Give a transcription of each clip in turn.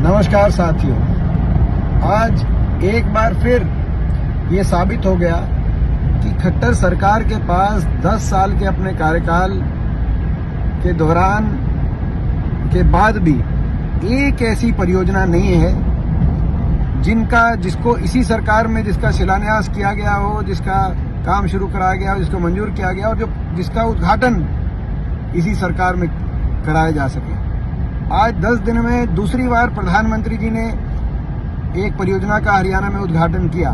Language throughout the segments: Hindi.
नमस्कार साथियों, आज एक बार फिर ये साबित हो गया कि खट्टर सरकार के पास 10 साल के अपने कार्यकाल के दौरान के बाद भी एक ऐसी परियोजना नहीं है जिसको इसी सरकार में जिसका शिलान्यास किया गया हो, जिसका काम शुरू कराया गया हो, जिसको मंजूर किया गया हो, जिसका उद्घाटन इसी सरकार में कराया जा सके। आज 10 दिन में दूसरी बार प्रधानमंत्री जी ने एक परियोजना का हरियाणा में उद्घाटन किया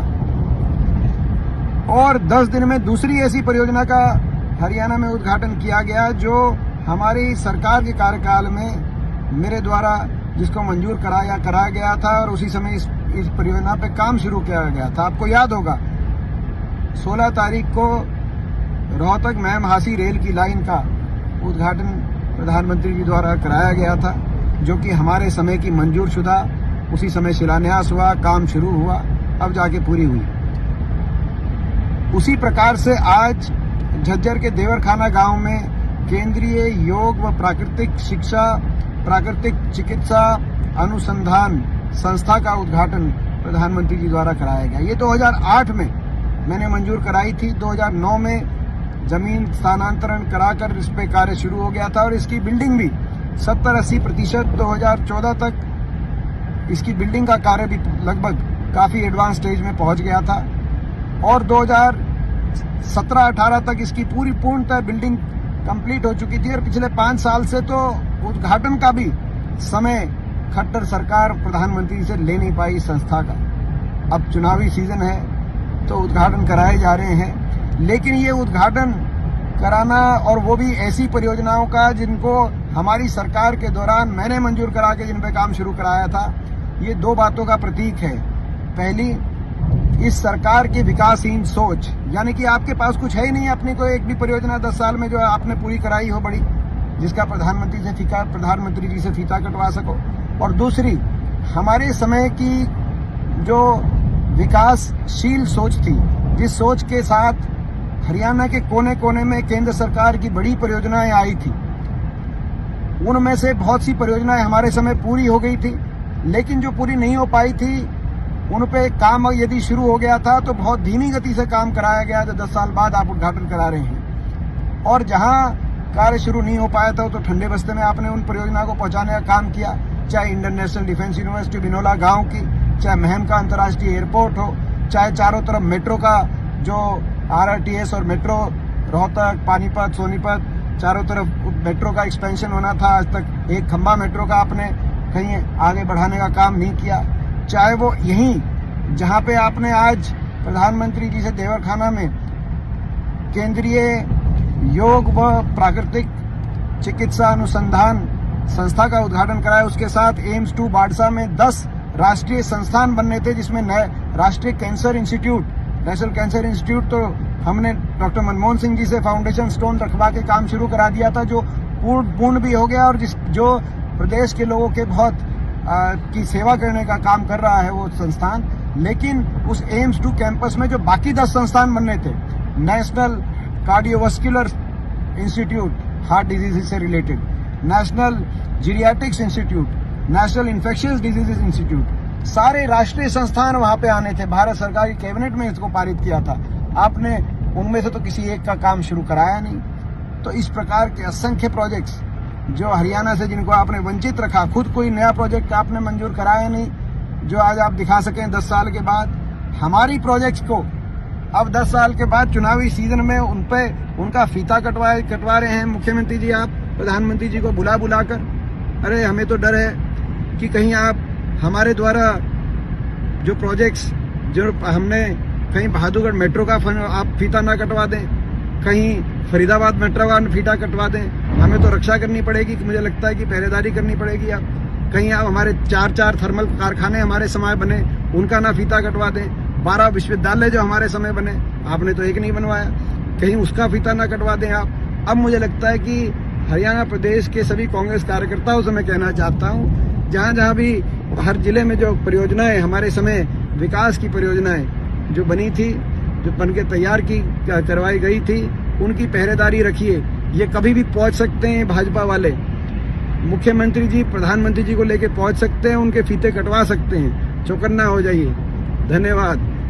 और 10 दिन में दूसरी ऐसी परियोजना का हरियाणा में उद्घाटन किया गया जो हमारी सरकार के कार्यकाल में मेरे द्वारा जिसको मंजूर कराया गया था और उसी समय इस परियोजना पे काम शुरू किया गया था। आपको याद होगा 16 तारीख को रोहतक महम-हासी रेल की लाइन का उद्घाटन प्रधानमंत्री जी द्वारा कराया गया था, जो कि हमारे समय की मंजूर शुदा, उसी समय शिलान्यास हुआ, काम शुरू हुआ, अब जाके पूरी हुई। उसी प्रकार से आज झज्जर के देवरखाना गांव में केंद्रीय योग व प्राकृतिक शिक्षा प्राकृतिक चिकित्सा अनुसंधान संस्था का उद्घाटन प्रधानमंत्री जी द्वारा कराया गया। ये 2008 में मैंने मंजूर कराई थी। 2009 में जमीन स्थानांतरण कराकर इस पे कार्य शुरू हो गया था और इसकी बिल्डिंग भी 70-80% 2014 तक इसकी बिल्डिंग का कार्य भी लगभग काफी एडवांस स्टेज में पहुंच गया था और 2017-18 तक इसकी पूर्णतः बिल्डिंग कंप्लीट हो चुकी थी और पिछले 5 साल से तो उद्घाटन का भी समय खट्टर सरकार प्रधानमंत्री से ले नहीं पाई संस्था का। अब चुनावी सीजन है तो उद्घाटन कराए जा रहे हैं, लेकिन ये उद्घाटन कराना और वो भी ऐसी परियोजनाओं का जिनको हमारी सरकार के दौरान मैंने मंजूर करा के जिन पे काम शुरू कराया था, ये 2 बातों का प्रतीक है। पहली, इस सरकार की विकासहीन सोच, यानी कि आपके पास कुछ है ही नहीं, अपनी कोई एक भी परियोजना 10 साल में जो आपने पूरी कराई हो बड़ी, जिसका प्रधानमंत्री जी से फीता कटवा सको। और दूसरी, हमारे समय की जो विकासशील सोच थी, जिस सोच के साथ हरियाणा के कोने कोने में केंद्र सरकार की बड़ी परियोजनाएं आई थी, उनमें से बहुत सी परियोजनाएं हमारे समय पूरी हो गई थी, लेकिन जो पूरी नहीं हो पाई थी उन पे काम यदि शुरू हो गया था तो बहुत धीमी गति से काम कराया गया, जो 10 साल बाद आप उद्घाटन करा रहे हैं। और जहां कार्य शुरू नहीं हो पाया था तो ठंडे बस्ते में आपने उन परियोजना को पहुंचाने का काम किया, चाहे Indian national defence university Binola गांव की, चाहे महम का अंतर्राष्ट्रीय एयरपोर्ट हो, चाहे चारों तरफ मेट्रो का जो RRTS और मेट्रो रोहतक, पानीपत, सोनीपत, चारों तरफ मेट्रो का एक्सपेंशन होना था। आज तक एक खंबा मेट्रो का आपने कहीं आगे बढ़ाने का काम नहीं किया। चाहे वो यहीं जहां पे आपने आज प्रधानमंत्री जी से देवरखाना में केंद्रीय योग व प्राकृतिक चिकित्सा अनुसंधान संस्था का उद्घाटन कराया, उसके साथ एम्स 2 बाड़सा में 10 राष्ट्रीय संस्थान बनने थे, जिसमें नए राष्ट्रीय cancer institute, national cancer institute तो हमने डॉक्टर मनमोहन सिंह जी से फाउंडेशन स्टोन रखवा के काम शुरू करा दिया था, जो पूर्ण भी हो गया और जो प्रदेश के लोगों के बहुत की सेवा करने का काम कर रहा है वो संस्थान। लेकिन उस एम्स 2 कैंपस में जो बाकी 10 संस्थान बनने थे, national cardiovascular institute heart disease से related, national geriatrics institute, national infectious diseases institute, सारे राष्ट्रीय संस्थान वहां पे आने थे। भारत सरकार की कैबिनेट में इसको पारित किया था। आपने उनमें से तो किसी एक का काम शुरू कराया नहीं। तो इस प्रकार के असंख्य प्रोजेक्ट्स जो हरियाणा से जिनको आपने वंचित रखा, खुद कोई नया प्रोजेक्ट आपने मंजूर कराया नहीं जो आज आप दिखा सकें 10 साल के बाद। हमारी प्रोजेक्ट्स को अब 10 साल के बाद चुनावी सीजन में उनका फीता कटवा रहे हैं मुख्यमंत्री जी, आप प्रधानमंत्री जी को बुला कर। अरे हमें तो डर है कि कहीं आप हमारे द्वारा जो प्रोजेक्ट्स जो हमने कहीं बहादुरगढ़ मेट्रो का आप फीता ना कटवा दें, कहीं फरीदाबाद मेट्रो का फीता कटवा दें। हमें तो रक्षा करनी पड़ेगी, मुझे लगता है कि पहरेदारी करनी पड़ेगी। आप कहीं आप हमारे 4 थर्मल कारखाने हमारे समय बने, उनका ना फीता कटवा दें। 12 विश्वविद्यालय जो हमारे समय बने, आपने तो एक नहीं बनवाया, कहीं उसका फीता ना कटवा दें आप। अब मुझे लगता है कि हरियाणा प्रदेश के सभी कांग्रेस कार्यकर्ताओं से मैं कहना चाहता हूँ, जहाँ जहाँ भी हर जिले में जो परियोजनाएं हमारे समय विकास की परियोजनाएं जो बनी थी, जो बनके तैयार करवाई गई थी, उनकी पहरेदारी रखिए। ये कभी भी पहुंच सकते हैं भाजपा वाले, मुख्यमंत्री जी प्रधानमंत्री जी को लेके पहुंच सकते हैं, उनके फीते कटवा सकते हैं। चौकन्ना हो जाइए। धन्यवाद।